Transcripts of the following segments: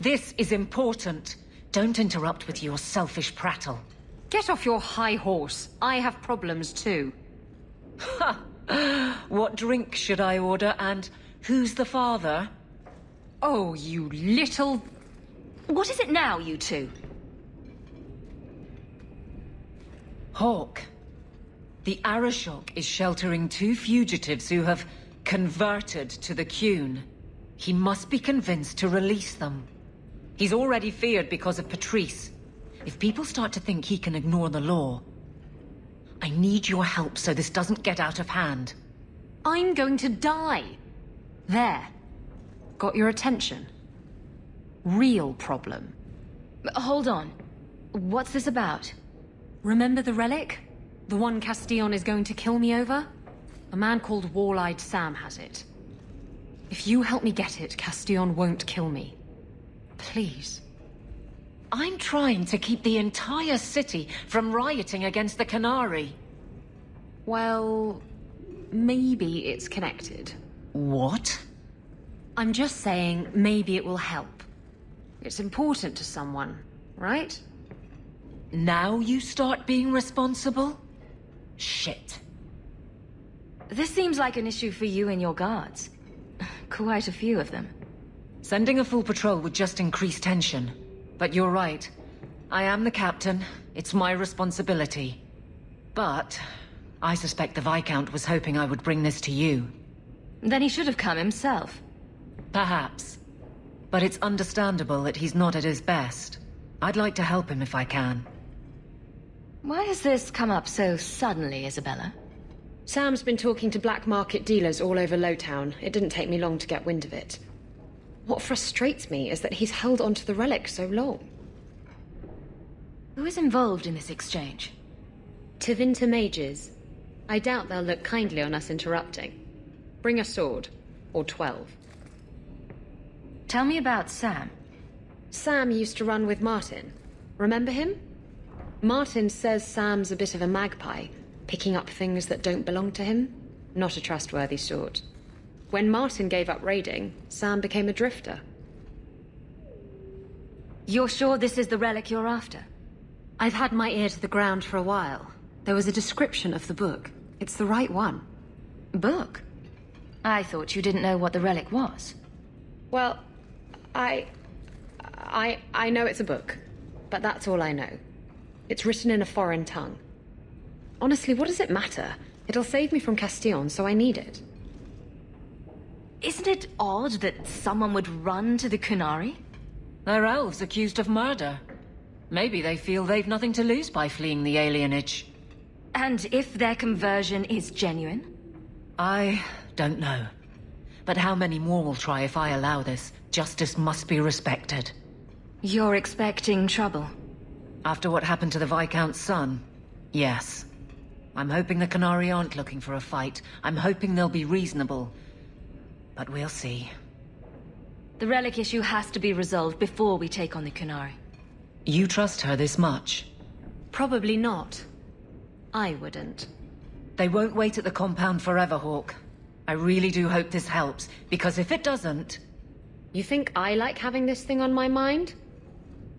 This is important. Don't interrupt with your selfish prattle. Get off your high horse. I have problems too. Ha! What drink should I order, and who's the father? Oh, you little... What is it now, you two? Hawke. The Arishok is sheltering 2 fugitives who have converted to the Qun. He must be convinced to release them. He's already feared because of Patrice. If people start to think he can ignore the law, I need your help so this doesn't get out of hand. I'm going to die. There. Got your attention? Real problem. Hold on. What's this about? Remember the relic? The one Castillon is going to kill me over? A man called Wall-Eyed Sam has it. If you help me get it, Castillon won't kill me. Please. I'm trying to keep the entire city from rioting against the Canary. Well, maybe it's connected. What? I'm just saying maybe it will help. It's important to someone, right? Now you start being responsible? Shit. This seems like an issue for you and your guards. Quite a few of them. Sending a full patrol would just increase tension. But you're right. I am the captain. It's my responsibility. But I suspect the Viscount was hoping I would bring this to you. Then he should have come himself. Perhaps. But it's understandable that he's not at his best. I'd like to help him if I can. Why has this come up so suddenly, Isabella? Sam's been talking to black market dealers all over Lowtown. It didn't take me long to get wind of it. What frustrates me is that he's held onto the relic so long. Who is involved in this exchange? Tevinter mages. I doubt they'll look kindly on us interrupting. Bring a sword. Or 12. Tell me about Sam. Sam used to run with Martin. Remember him? Martin says Sam's a bit of a magpie, picking up things that don't belong to him. Not a trustworthy sort. When Martin gave up raiding, Sam became a drifter. You're sure this is the relic you're after? I've had my ear to the ground for a while. There was a description of the book. It's the right one. Book? I thought you didn't know what the relic was. Well, I know it's a book, but that's all I know. It's written in a foreign tongue. Honestly, what does it matter? It'll save me from Castillon, so I need it. Isn't it odd that someone would run to the Canary? They're elves accused of murder. Maybe they feel they've nothing to lose by fleeing the alienage. And if their conversion is genuine? I don't know. But how many more will try if I allow this? Justice must be respected. You're expecting trouble? After what happened to the Viscount's son, yes. I'm hoping the Canary aren't looking for a fight. I'm hoping they'll be reasonable. But we'll see. The relic issue has to be resolved before we take on the Canary. You trust her this much? Probably not. I wouldn't. They won't wait at the compound forever, Hawke. I really do hope this helps, because if it doesn't... You think I like having this thing on my mind?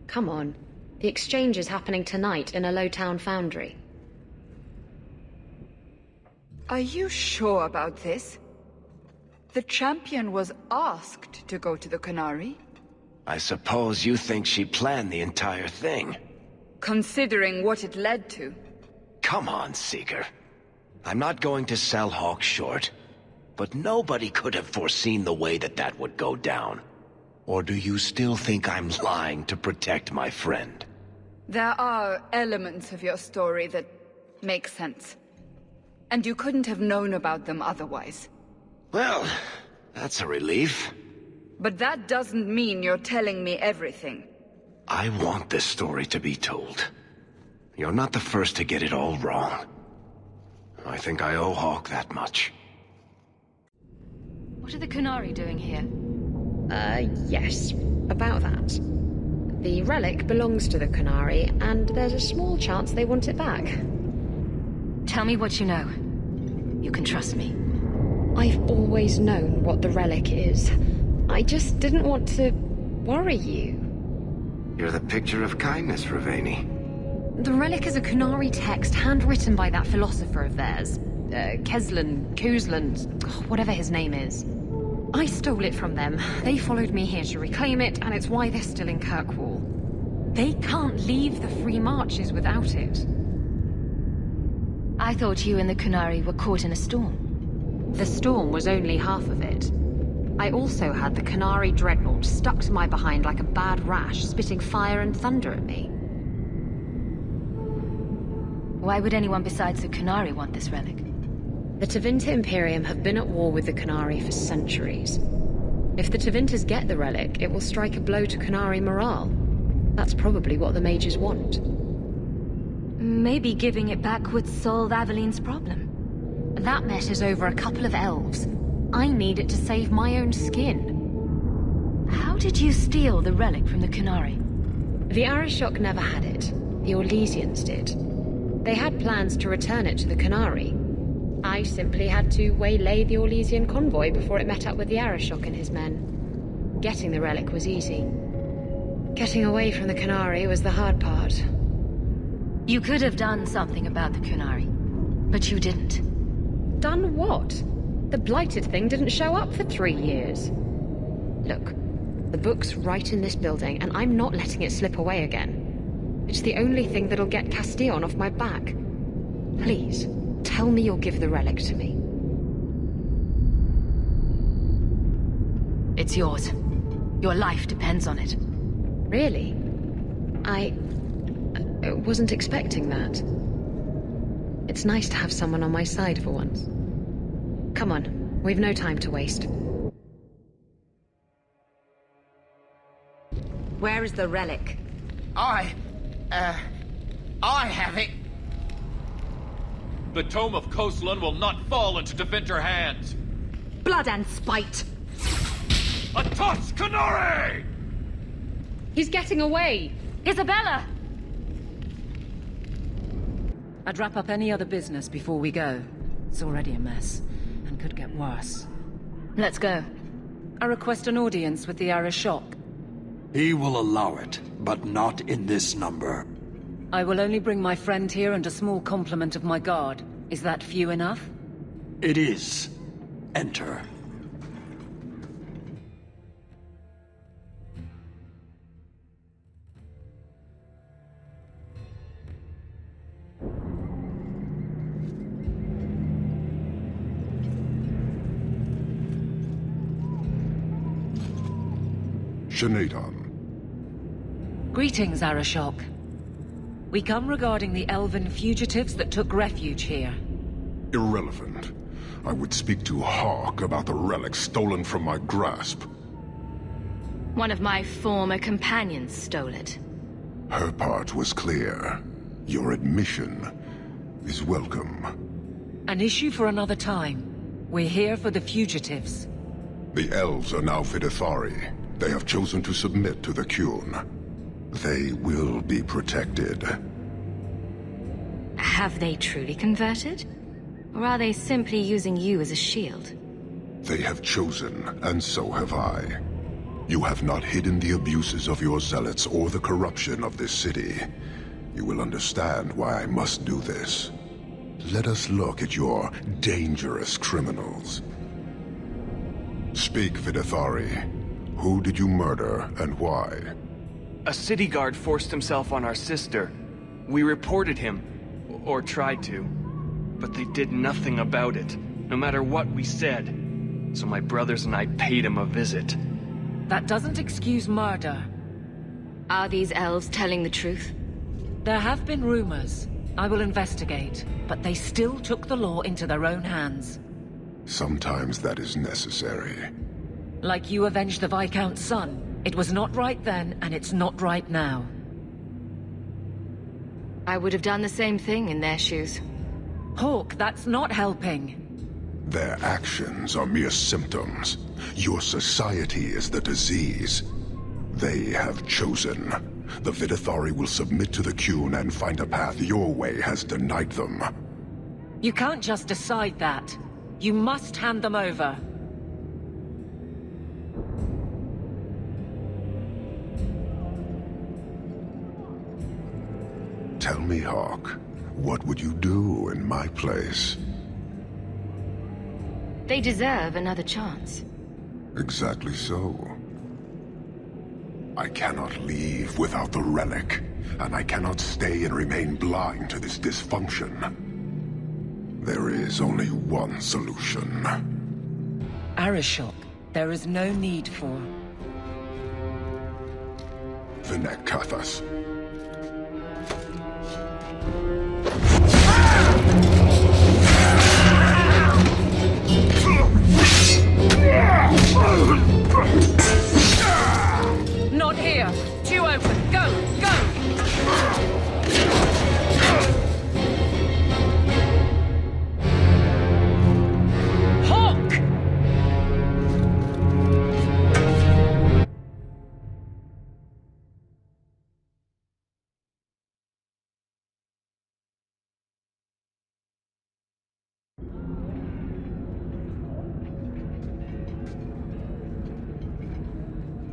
Come on. The exchange is happening tonight in a Lowtown foundry. Are you sure about this? The champion was asked to go to the Canary. I suppose you think she planned the entire thing. Considering what it led to. Come on, Seeker. I'm not going to sell Hawke short, but nobody could have foreseen the way that would go down. Or do you still think I'm lying to protect my friend? There are elements of your story that make sense. And you couldn't have known about them otherwise. Well, that's a relief. But that doesn't mean you're telling me everything. I want this story to be told. You're not the first to get it all wrong. I think I owe Hawke that much. What are the Canary doing here? Yes. About that. The relic belongs to the Canary, and there's a small chance they want it back. Tell me what you know. You can trust me. I've always known what the relic is. I just didn't want to worry you? You're the picture of kindness, Ravani. The relic is a Kunari text handwritten by that philosopher of theirs. Kuzland, whatever his name is. I stole it from them. They followed me here to reclaim it, and it's why they're still in Kirkwall. They can't leave the Free Marches without it. I thought you and the Kunari were caught in a storm. The storm was only half of it. I also had the Kunari dreadnought stuck to my behind like a bad rash, spitting fire and thunder at me. Why would anyone besides the Kunari want this relic? The Tevinter Imperium have been at war with the Kunari for centuries. If the Tevinters get the relic, it will strike a blow to Kunari morale. That's probably what the mages want. Maybe giving it back would solve Aveline's problem. That messes over a couple of elves. I need it to save my own skin. How did you steal the relic from the Kunari? The Arishok never had it. The Orlesians did. They had plans to return it to the Kunari. I simply had to waylay the Orlesian convoy before it met up with the Arishok and his men. Getting the relic was easy. Getting away from the Kunari was the hard part. You could have done something about the Kunari, but you didn't. Done what? The blighted thing didn't show up for 3 years. Look, the book's right in this building, and I'm not letting it slip away again. It's the only thing that'll get Castillon off my back. Please, tell me you'll give the relic to me. It's yours. Your life depends on it. Really? I wasn't expecting that. It's nice to have someone on my side for once. Come on, we've no time to waste. Where is the relic? I have it. The Tome of Koslan will not fall into Tevinter hands. Blood and spite! A toss, Kunari! He's getting away! Isabella! I'd wrap up any other business before we go. It's already a mess, and could get worse. Let's go. I request an audience with the Arishok. He will allow it, but not in this number. I will only bring my friend here and a small complement of my guard. Is that few enough? It is. Enter. Showdown. Greetings, Arishok. We come regarding the elven fugitives that took refuge here. Irrelevant. I would speak to Hawke about the relic stolen from my grasp. One of my former companions stole it. Her part was clear. Your admission is welcome. An issue for another time. We're here for the fugitives. The elves are now Vidithari. They have chosen to submit to the Qun. They will be protected. Have they truly converted? Or are they simply using you as a shield? They have chosen, and so have I. You have not hidden the abuses of your zealots or the corruption of this city. You will understand why I must do this. Let us look at your dangerous criminals. Speak, Vidithari. Who did you murder, and why? A city guard forced himself on our sister. We reported him, or tried to. But they did nothing about it, no matter what we said. So my brothers and I paid him a visit. That doesn't excuse murder. Are these elves telling the truth? There have been rumors. I will investigate, but they still took the law into their own hands. Sometimes that is necessary. Like you avenged the Viscount's son. It was not right then, and it's not right now. I would have done the same thing in their shoes. Hawke, that's not helping. Their actions are mere symptoms. Your society is the disease. They have chosen. The Vidithari will submit to the Qun and find a path your way has denied them. You can't just decide that. You must hand them over. Tell me, Hawke, what would you do in my place? They deserve another chance. Exactly so. I cannot leave without the Relic, and I cannot stay and remain blind to this dysfunction. There is only one solution. Arishok, there is no need for... Vinek Kathas. Not here! Too open! Go! Go! Hawke!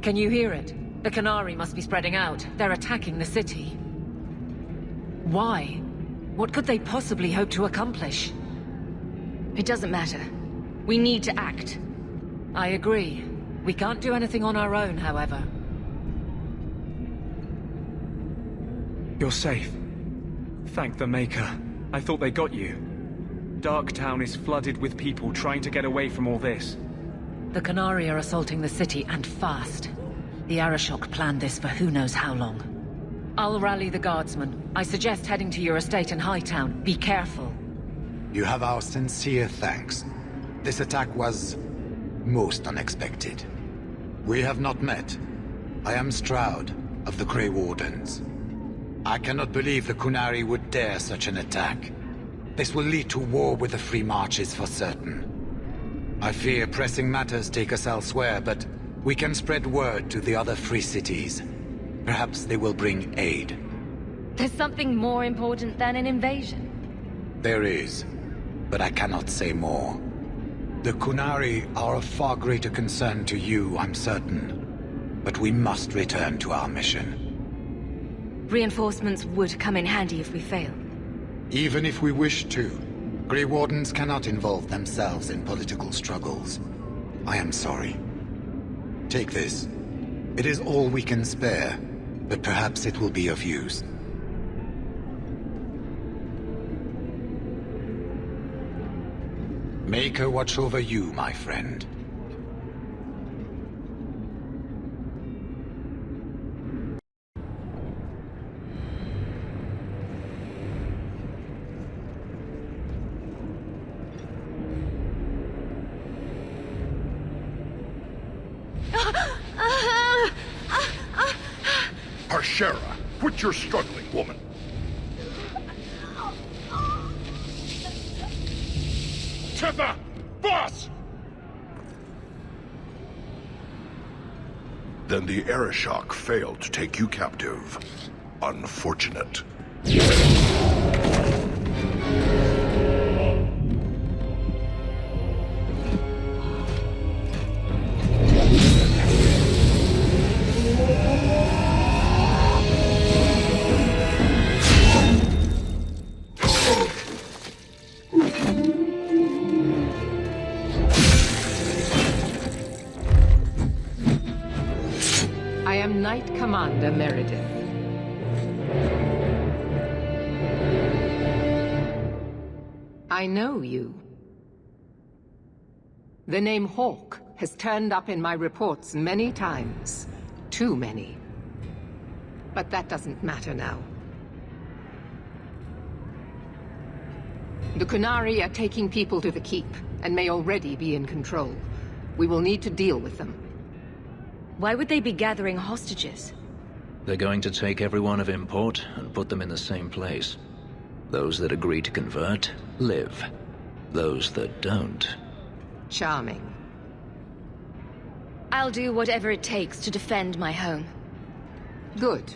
Can you hear it? The Canary must be spreading out. They're attacking the city. Why? What could they possibly hope to accomplish? It doesn't matter. We need to act. I agree. We can't do anything on our own, however. You're safe. Thank the Maker. I thought they got you. Darktown is flooded with people trying to get away from all this. The Canary are assaulting the city, and fast. The Arishok planned this for who knows how long. I'll rally the guardsmen. I suggest heading to your estate in Hightown. Be careful. You have our sincere thanks. This attack was most unexpected. We have not met. I am Stroud, of the Grey Wardens. I cannot believe the Kunari would dare such an attack. This will lead to war with the Free Marches for certain. I fear pressing matters take us elsewhere, but we can spread word to the other free cities. Perhaps they will bring aid. There's something more important than an invasion. There is, but I cannot say more. The Kunari are of far greater concern to you, I'm certain. But we must return to our mission. Reinforcements would come in handy if we fail. Even if we wish to, Grey Wardens cannot involve themselves in political struggles. I am sorry. Take this. It is all we can spare, but perhaps it will be of use. Maker watch over you, my friend. Harshera, quit your struggling, woman. Titha! Boss! Then the Arishok failed to take you captive. Unfortunate. I am Knight Commander Meredith. I know you. The name Hawke has turned up in my reports many times. Too many. But that doesn't matter now. The Kunari are taking people to the Keep, and may already be in control. We will need to deal with them. Why would they be gathering hostages? They're going to take everyone of import and put them in the same place. Those that agree to convert, live. Those that don't... Charming. I'll do whatever it takes to defend my home. Good.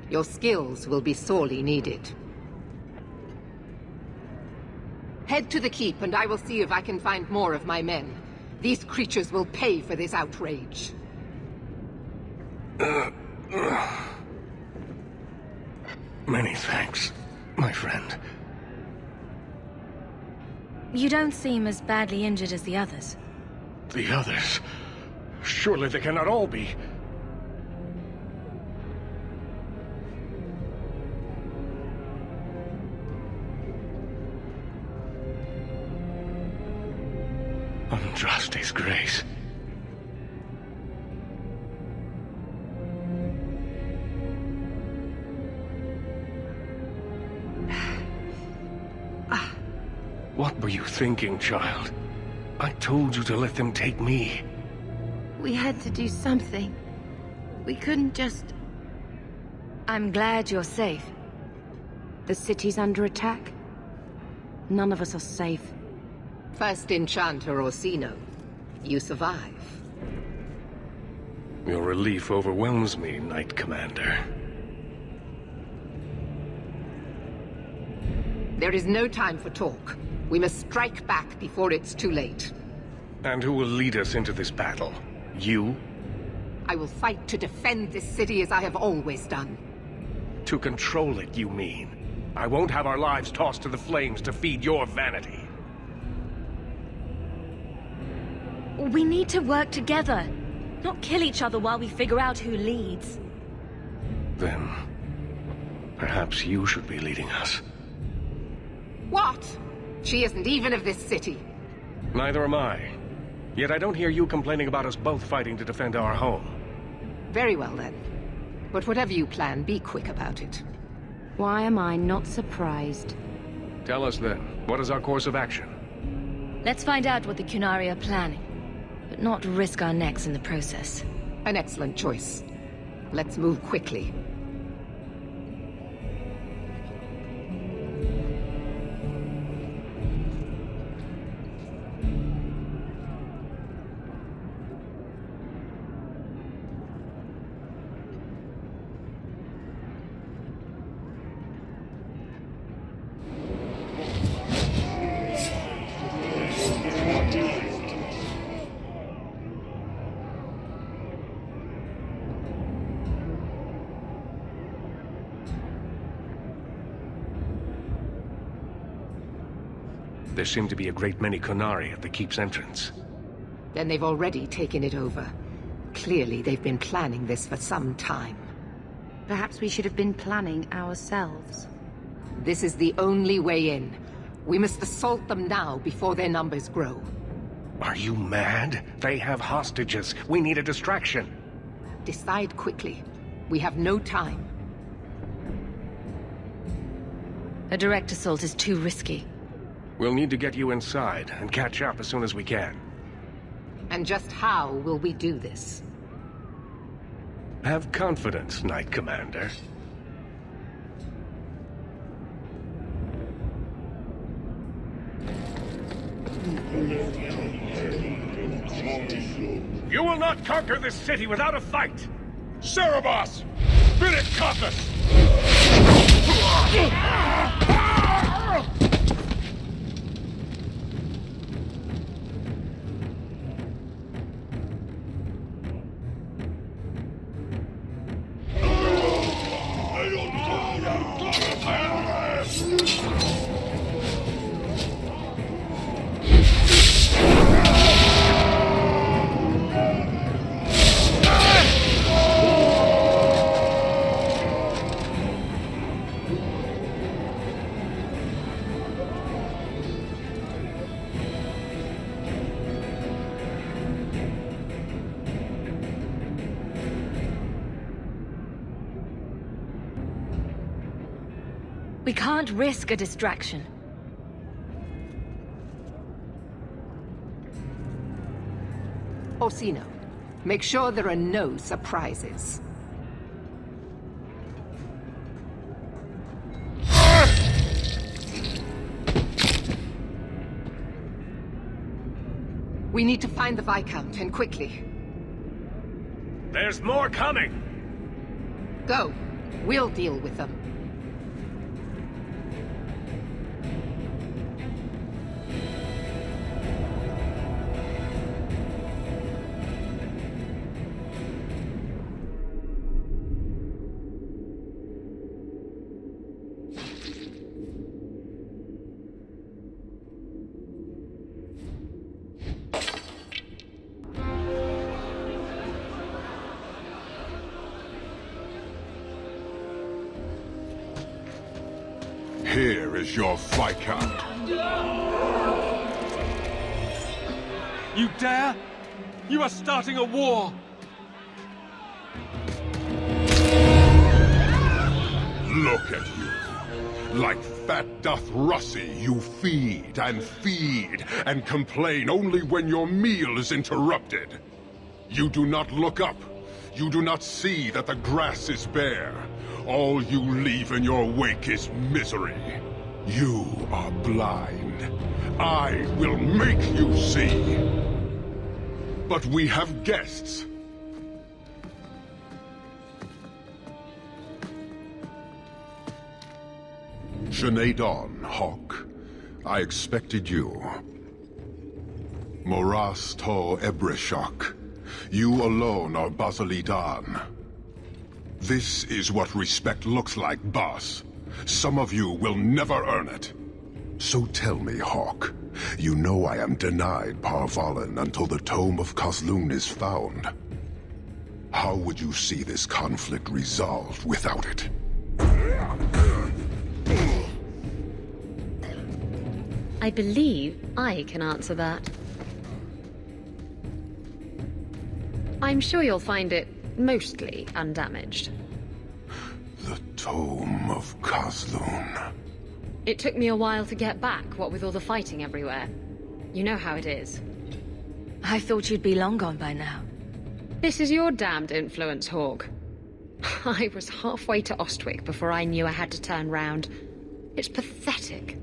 Your skills will be sorely needed. Head to the Keep, and I will see if I can find more of my men. These creatures will pay for this outrage. Many thanks. my friend. You don't seem as badly injured as the others. The others? Surely they cannot all be. Andraste's grace. What were you thinking, child? I told you to let them take me. We had to do something. We couldn't just... I'm glad you're safe. The city's under attack. None of us are safe. First Enchanter Orsino. You survive. Your relief overwhelms me, Knight Commander. There is no time for talk. We must strike back before it's too late. And who will lead us into this battle? You? I will fight to defend this city as I have always done. To control it, you mean? I won't have our lives tossed to the flames to feed your vanity. We need to work together, not kill each other while we figure out who leads. Then, perhaps you should be leading us. What? She isn't even of this city. Neither am I. Yet I don't hear you complaining about us both fighting to defend our home. Very well then. But whatever you plan, be quick about it. Why am I not surprised? Tell us then, what is our course of action? Let's find out what the Qunari are planning, but not risk our necks in the process. An excellent choice. Let's move quickly. There seem to be a great many Qunari at the keep's entrance. Then they've already taken it over. Clearly, they've been planning this for some time. Perhaps we should have been planning ourselves. This is the only way in. We must assault them now before their numbers grow. Are you mad? They have hostages. We need a distraction. Decide quickly. We have no time. A direct assault is too risky. We'll need to get you inside and catch up as soon as we can. And just how will we do this? Have confidence, Knight Commander. You will not conquer this city without a fight! Cerebos! Spirit Compass! We can't risk a distraction. Orsino, make sure there are no surprises. We need to find the Viscount, and quickly. There's more coming! Go. We'll deal with them. Here is your Viscount. You dare? You are starting a war! Look at you. Like fat doth Russie, you feed and complain only when your meal is interrupted. You do not look up. You do not see that the grass is bare. All you leave in your wake is misery. You are blind. I will make you see. But we have guests. Showdown, Hawke. I expected you. Moras to Arishok. You alone are Basilidan. This is what respect looks like, boss. Some of you will never earn it. So tell me, Hawke, you know I am denied Parvalen until the Tome of Kozlun is found. How would you see this conflict resolved without it? I believe I can answer that. I'm sure you'll find it mostly undamaged. The Tome of Kozlun. It took me a while to get back, what with all the fighting everywhere. You know how it is. I thought you'd be long gone by now. This is your damned influence, Hawke. I was halfway to Ostwick before I knew I had to turn round. It's pathetic.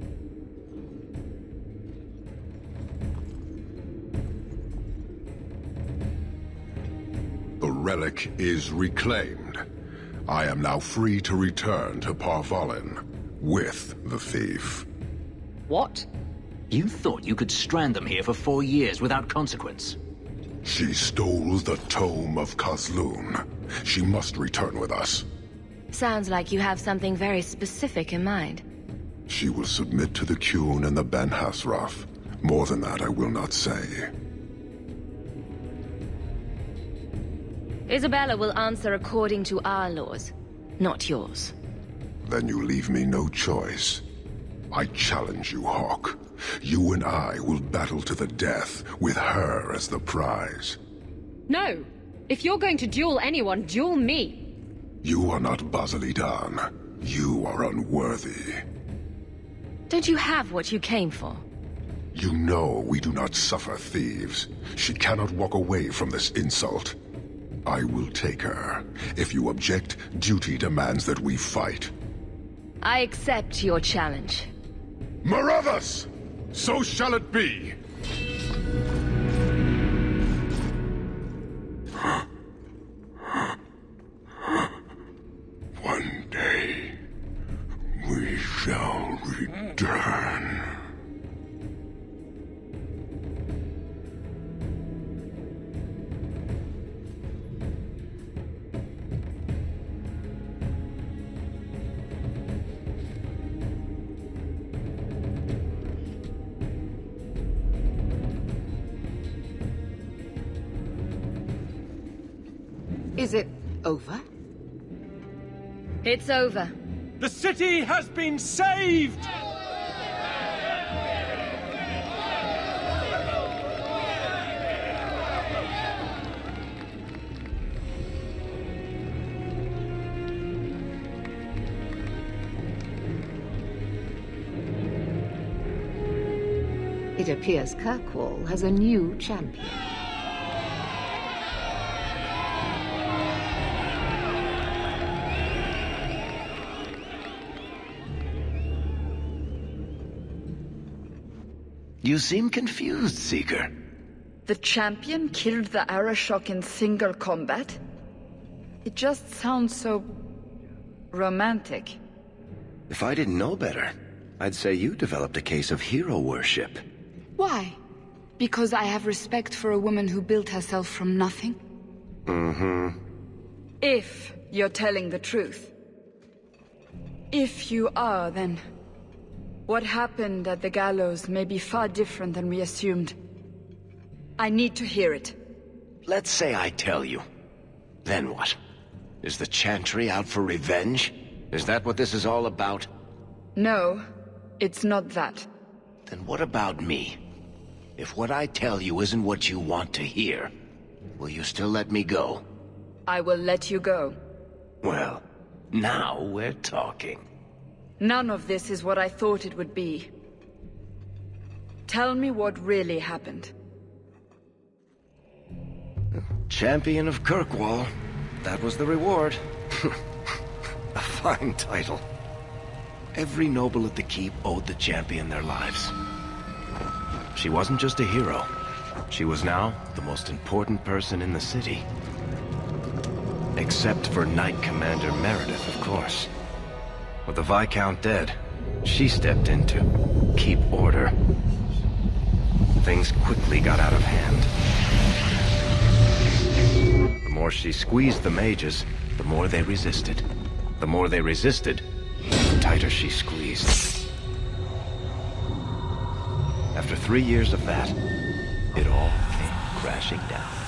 The relic is reclaimed. I am now free to return to Parvalen with the thief. What? You thought you could strand them here for 4 years without consequence? She stole the Tome of Kozlun. She must return with us. Sounds like you have something very specific in mind. She will submit to the Qun and the Ben-Hassrath. More than that I will not say. Isabella will answer according to our laws, not yours. Then you leave me no choice. I challenge you, Hawke. You and I will battle to the death, with her as the prize. No! If you're going to duel anyone, duel me! You are not Basilidan. You are unworthy. Don't you have what you came for? You know we do not suffer thieves. She cannot walk away from this insult. I will take her. If you object, duty demands that we fight. I accept your challenge. Meredith! So shall it be! One day, we shall return. Is it over? It's over. The city has been saved! It appears Kirkwall has a new champion. You seem confused, Seeker. The champion killed the Arishok in single combat? It just sounds so... romantic. If I didn't know better, I'd say you developed a case of hero worship. Why? Because I have respect for a woman who built herself from nothing? Mm-hmm. If you're telling the truth. If you are, then... what happened at the gallows may be far different than we assumed. I need to hear it. Let's say I tell you. Then what? Is the Chantry out for revenge? Is that what this is all about? No, it's not that. Then what about me? If what I tell you isn't what you want to hear, will you still let me go? I will let you go. Well, now we're talking. None of this is what I thought it would be. Tell me what really happened. Champion of Kirkwall. That was the reward. A fine title. Every noble at the keep owed the champion their lives. She wasn't just a hero. She was now the most important person in the city. Except for Knight Commander Meredith, of course. With the Viscount dead, she stepped in to keep order. Things quickly got out of hand. The more she squeezed the mages, the more they resisted. The more they resisted, the tighter she squeezed. After 3 years of that, it all came crashing down.